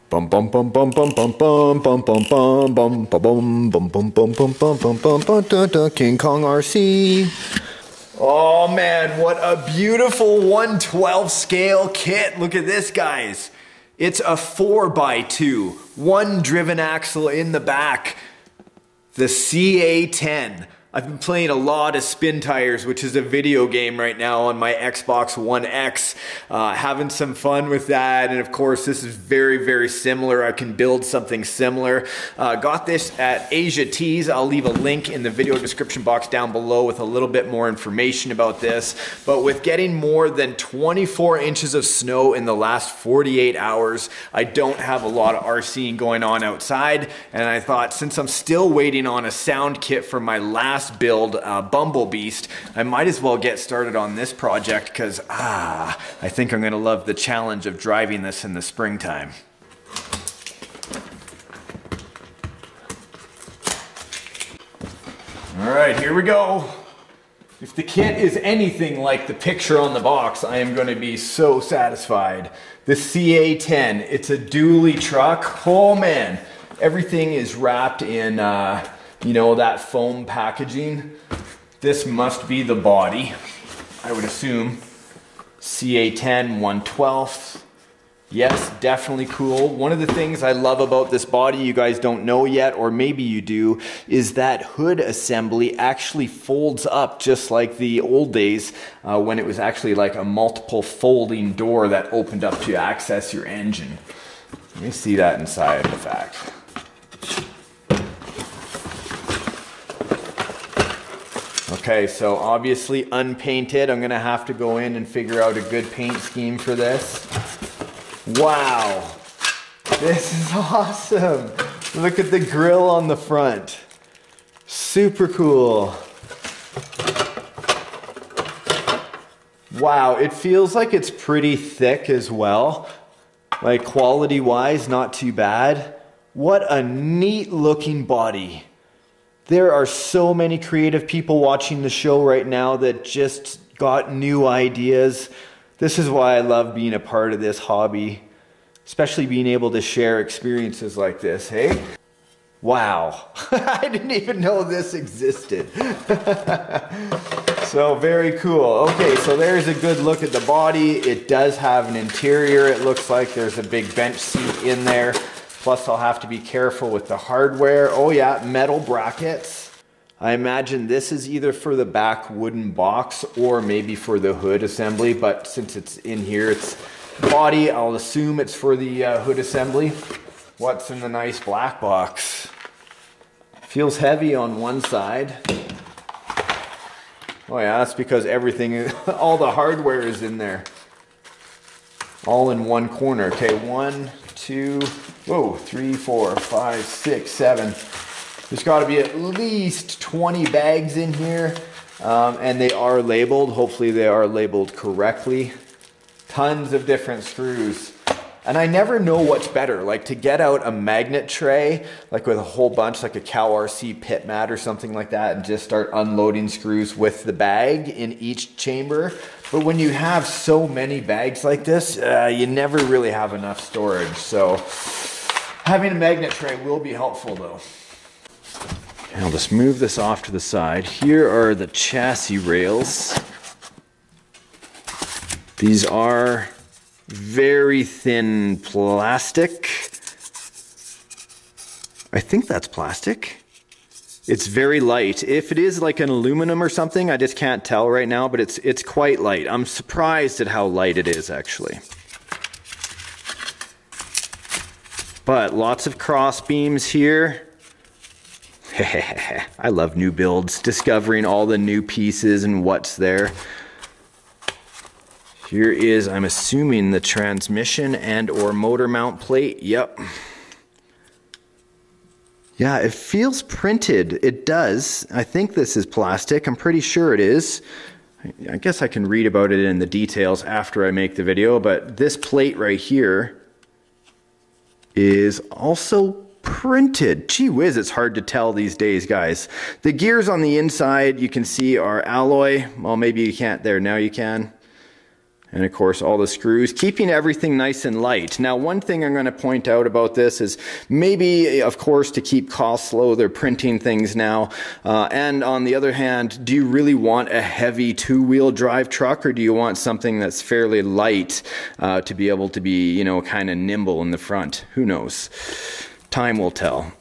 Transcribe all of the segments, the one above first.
Bum bum bum bum bum bum bum bum bum bum bum bum bum bum bum bum bum bum bum bum King Kong RC. Oh man, what a beautiful 1/12 scale kit. Look at this, guys. It's a 4x2, one driven axle in the back. The CA10. I've been playing a lot of SPiNTiREs, which is a video game right now on my Xbox One X. Having some fun with that, and of course this is very, very similar. I can build something similar. Got this at Asia Tees. I'll leave a link in the video description box down below with a little bit more information about this. But with getting more than 24 inches of snow in the last 48 hours, I don't have a lot of RCing going on outside, and I thought since I'm still waiting on a sound kit for my last build, Bumblebeast, I might as well get started on this project because I think I'm gonna love the challenge of driving this in the springtime. All right, here we go. If the kit is anything like the picture on the box, I am going to be so satisfied. The CA10, it's a dually truck. Oh man, everything is wrapped in you know, that foam packaging. This must be the body, I would assume. CA10 1/12. Yes, definitely cool. One of the things I love about this body, you guys don't know yet, or maybe you do, is that hood assembly actually folds up just like the old days when it was actually like a multiple folding door that opened up to access your engine. Let me see that inside, in fact. Okay, so obviously unpainted. I'm gonna have to go in and figure out a good paint scheme for this. Wow, this is awesome. Look at the grill on the front. Super cool. Wow, it feels like it's pretty thick as well. Like quality wise, not too bad. What a neat looking body. There are so many creative people watching the show right now that just got new ideas. This is why I love being a part of this hobby, especially being able to share experiences like this, hey? Wow, I didn't even know this existed. So very cool. Okay, so there's a good look at the body. It does have an interior. It looks like there's a big bench seat in there. Plus I'll have to be careful with the hardware. Oh yeah, metal brackets. I imagine this is either for the back wooden box or maybe for the hood assembly, but since it's in here, it's body, I'll assume it's for the hood assembly. What's in the nice black box? Feels heavy on one side. Oh yeah, that's because everything, all the hardware is in there. All in one corner. Okay, 1, 2, whoa, 3, 4, 5, 6, 7. There's got to be at least 20 bags in here, and they are labeled. Hopefully they are labeled correctly. Tons of different screws. And I never know what's better, like to get out a magnet tray, like with a whole bunch, like a Cow RC pit mat or something like that, and just start unloading screws with the bag in each chamber. But when you have so many bags like this, you never really have enough storage. So having a magnet tray will be helpful though. And I'll just move this off to the side. Here are the chassis rails. These are very thin plastic. I think that's plastic. It's very light. If it is like an aluminum or something, I just can't tell right now, but it's quite light. I'm surprised at how light it is actually. But lots of cross beams here. I love new builds, discovering all the new pieces and what's there. Here is, I'm assuming, the transmission and or motor mount plate. Yep. Yeah, it feels printed. It does. I think this is plastic. I'm pretty sure it is. I guess I can read about it in the details after I make the video, but this plate right here is also printed. Gee whiz, it's hard to tell these days, guys. The gears on the inside, you can see, are alloy. Well, maybe you can't there. Now you can. And of course all the screws, keeping everything nice and light. Now one thing I'm going to point out about this is maybe, of course, to keep costs low, they're printing things now. And on the other hand, do you really want a heavy two-wheel drive truck, or do you want something that's fairly light to be able to be, you know, kind of nimble in the front? Who knows? Time will tell.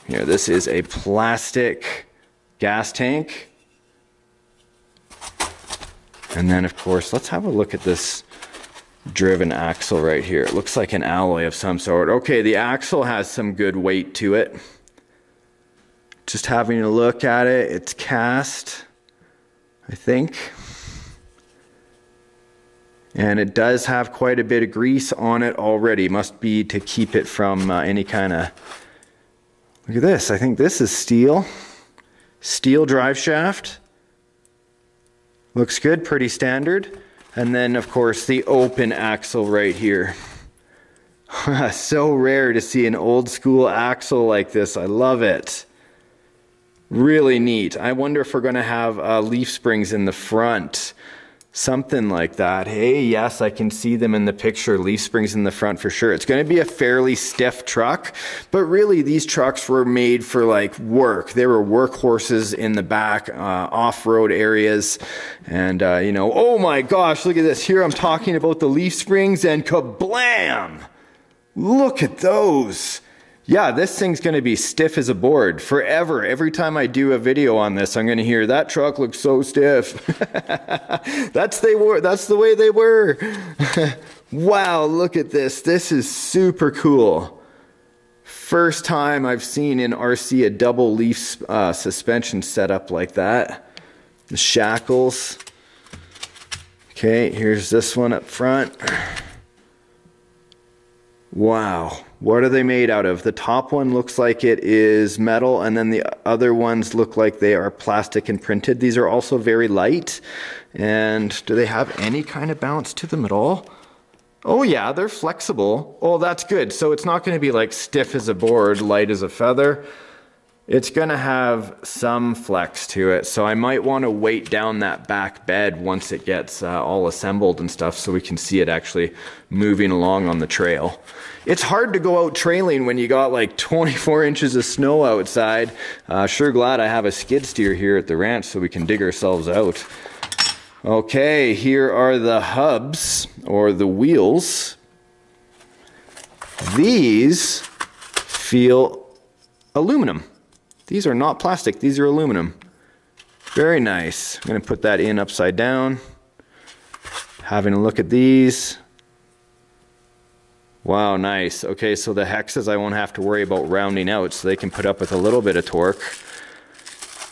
Here, this is a plastic gas tank. And then, of course, let's have a look at this driven axle right here. It looks like an alloy of some sort. Okay, the axle has some good weight to it. Just having a look at it, it's cast, I think. And it does have quite a bit of grease on it already. Must be to keep it from any kind of... Look at this. I think this is steel. Steel drive shaft. Looks good, pretty standard. And then, of course, the open axle right here. So rare to see an old school axle like this. I love it. Really neat. I wonder if we're going to have leaf springs in the front. Something like that. Hey, yes, I can see them in the picture. Leaf springs in the front for sure. It's going to be a fairly stiff truck, but really these trucks were made for like work. They were workhorses in the back, off-road areas. And, you know, oh my gosh, look at this. Here I'm talking about the leaf springs and kablam! Look at those. Yeah, this thing's going to be stiff as a board forever. Every time I do a video on this, I'm going to hear, that truck looks so stiff. That's the way they were. Wow, look at this. This is super cool. First time I've seen in RC a double leaf suspension setup like that. The shackles. Okay, here's this one up front. Wow, what are they made out of? The top one looks like it is metal, and then the other ones look like they are plastic and printed. These are also very light. And do they have any kind of bounce to them at all? Oh yeah, they're flexible. Oh, that's good. So it's not going to be like stiff as a board, light as a feather. It's going to have some flex to it, so I might want to weight down that back bed once it gets all assembled and stuff so we can see it actually moving along on the trail. It's hard to go out trailing when you got like 24 inches of snow outside. Sure glad I have a skid steer here at the ranch so we can dig ourselves out. Okay, here are the hubs, or the wheels. These feel aluminum. These are not plastic, these are aluminum. Very nice. I'm going to put that in upside down. Having a look at these. Wow, nice. Okay, so the hexes I won't have to worry about rounding out, so they can put up with a little bit of torque.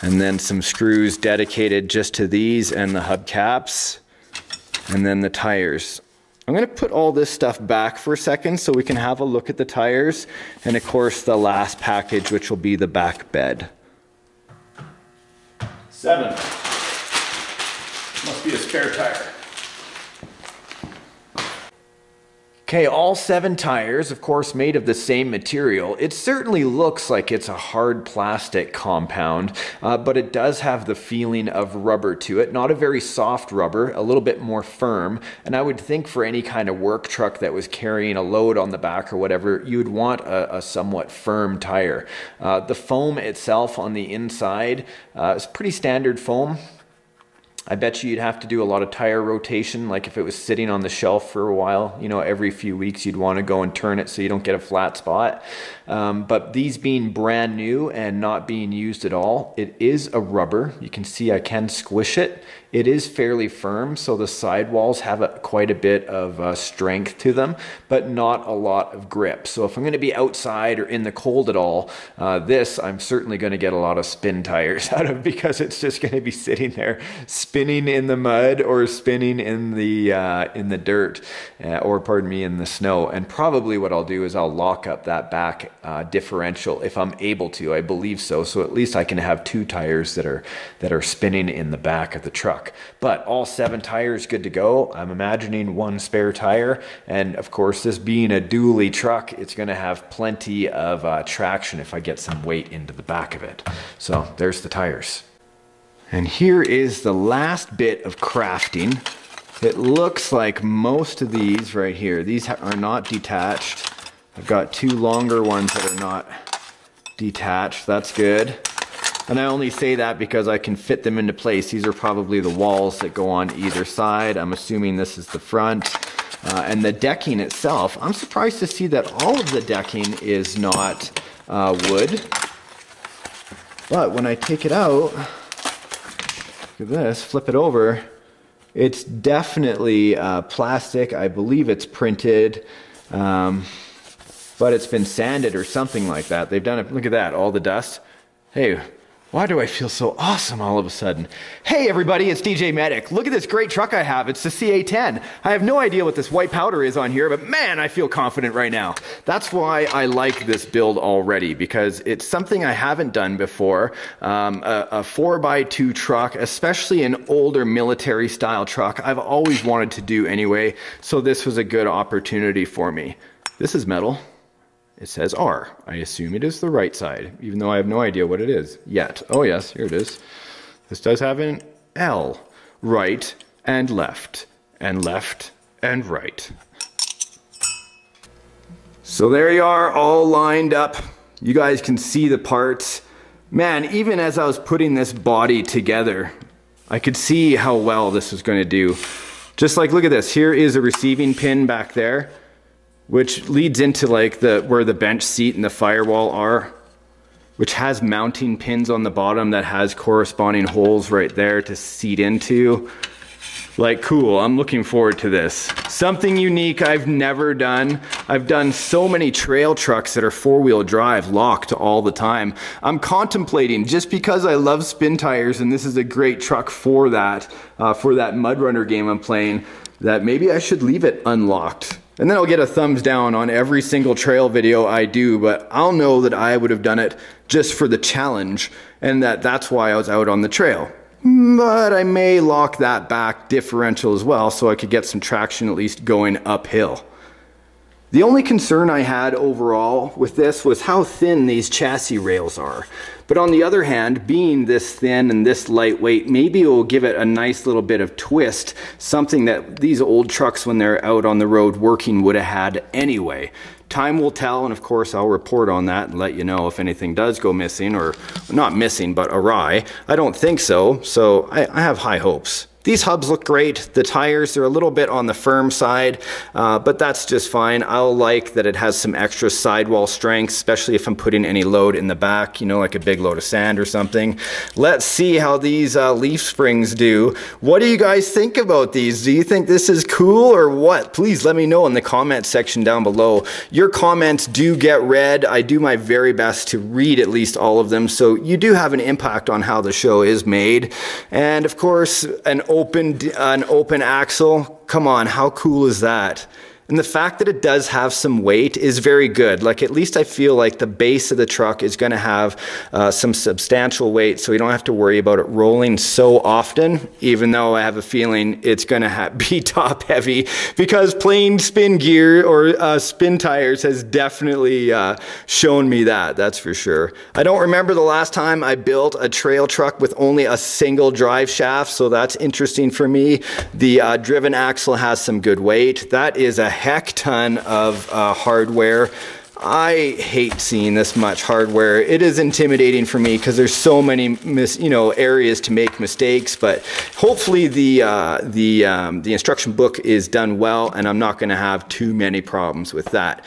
And then some screws dedicated just to these and the hubcaps. And then the tires. I'm going to put all this stuff back for a second so we can have a look at the tires, and of course the last package, which will be the back bed. 7. Must be a spare tire. Okay, all 7 tires, of course, made of the same material. It certainly looks like it's a hard plastic compound, but it does have the feeling of rubber to it. Not a very soft rubber, a little bit more firm. And I would think for any kind of work truck that was carrying a load on the back or whatever, you would want a somewhat firm tire. The foam itself on the inside is pretty standard foam. I bet you'd have to do a lot of tire rotation, like if it was sitting on the shelf for a while, you know, every few weeks you'd want to go and turn it so you don't get a flat spot. But these being brand new and not being used at all, it is a rubber. You can see I can squish it. It is fairly firm, so the sidewalls have quite a bit of strength to them, but not a lot of grip. So if I'm going to be outside or in the cold at all, this I'm certainly going to get a lot of spin tires out of, because it's just going to be sitting there spinning in the mud or spinning in the dirt, or pardon me, in the snow. And probably what I'll do is I'll lock up that back differential if I'm able to. I believe so. So at least I can have 2 tires that are spinning in the back of the truck. But all 7 tires good to go. I'm imagining 1 spare tire, and of course this being a dually truck, it's going to have plenty of traction if I get some weight into the back of it. So there's the tires. And here is the last bit of crafting It looks like most of these right here, these are not detached. I've got two longer ones that are not detached. That's good. And I only say that because I can fit them into place. These are probably the walls that go on either side. I'm assuming this is the front. And the decking itself, I'm surprised to see that all of the decking is not wood. But when I take it out, look at this, flip it over, it's definitely plastic. I believe it's printed, but it's been sanded or something like that. They've done it, look at that, all the dust. Hey, why do I feel so awesome all of a sudden? Hey everybody, it's DJ Medic. Look at this great truck I have. It's the CA10. I have no idea what this white powder is on here, but man, I feel confident right now. That's why I like this build already, because it's something I haven't done before. A 4x2 truck, especially an older military style truck, I've always wanted to do anyway, so this was a good opportunity for me. This is metal. It says R. I assume it is the right side, even though I have no idea what it is yet. Oh yes, here it is. This does have an L. Right and left, and left and right. So there you are, all lined up. You guys can see the parts. Man, even as I was putting this body together, I could see how well this was going to do. Just like, look at this. Here is a receiving pin back there, which leads into like where the bench seat and the firewall are, which has mounting pins on the bottom that has corresponding holes right there to seat into. Like, cool, I'm looking forward to this. Something unique I've never done. I've done so many trail trucks that are four-wheel drive, locked all the time. I'm contemplating, just because I love spin tires and this is a great truck for that mud runner game I'm playing, that maybe I should leave it unlocked. And then I'll get a thumbs down on every single trail video I do, but I'll know that I would have done it just for the challenge, and that's why I was out on the trail. But I may lock that back differential as well, so I could get some traction at least going uphill. The only concern I had overall with this was how thin these chassis rails are. But on the other hand, being this thin and this lightweight, maybe it will give it a nice little bit of twist, something that these old trucks when they're out on the road working would have had anyway. Time will tell, and of course I'll report on that and let you know if anything does go missing, or not missing, but awry. I don't think so, so I have high hopes. These hubs look great. The tires, they're a little bit on the firm side, but that's just fine. I'll like that it has some extra sidewall strength, especially if I'm putting any load in the back, you know, like a big load of sand or something. Let's see how these leaf springs do. What do you guys think about these? Do you think this is cool or what? Please let me know in the comment section down below. Your comments do get read. I do my very best to read at least all of them, so you do have an impact on how the show is made. And of course, an open axle, come on, how cool is that? And the fact that it does have some weight is very good. Like, at least I feel like the base of the truck is going to have some substantial weight, so we don't have to worry about it rolling so often, even though I have a feeling it's going to be top heavy, because plain spin gear or spin tires has definitely shown me that, that's for sure. I don't remember the last time I built a trail truck with only a single drive shaft, so that's interesting for me. The driven axle has some good weight. That is a heck ton of hardware. I hate seeing this much hardware. It is intimidating for me because there's so many areas to make mistakes, but hopefully the instruction book is done well and I'm not going to have too many problems with that.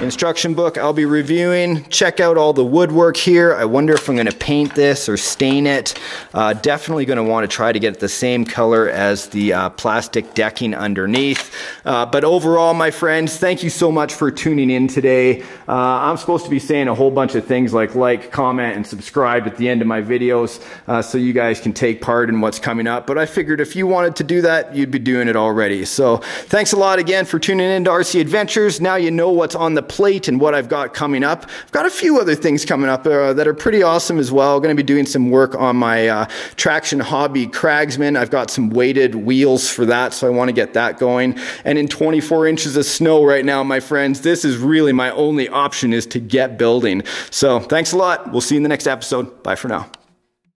Instruction book I'll be reviewing. Check out all the woodwork here. I wonder if I'm going to paint this or stain it. Definitely going to want to try to get the same color as the plastic decking underneath. But overall, my friends, thank you so much for tuning in today. I'm supposed to be saying a whole bunch of things like, comment, and subscribe at the end of my videos so you guys can take part in what's coming up. But I figured if you wanted to do that, you'd be doing it already. So thanks a lot again for tuning in to RC Adventures. Now you know what's on the plate and what I've got coming up. I've got a few other things coming up that are pretty awesome as well. I'm going to be doing some work on my traction hobby Cragsman. I've got some weighted wheels for that, so I want to get that going. And in 24 inches of snow right now, my friends, this is really my only option, is to get building. So thanks a lot. We'll see you in the next episode. Bye for now.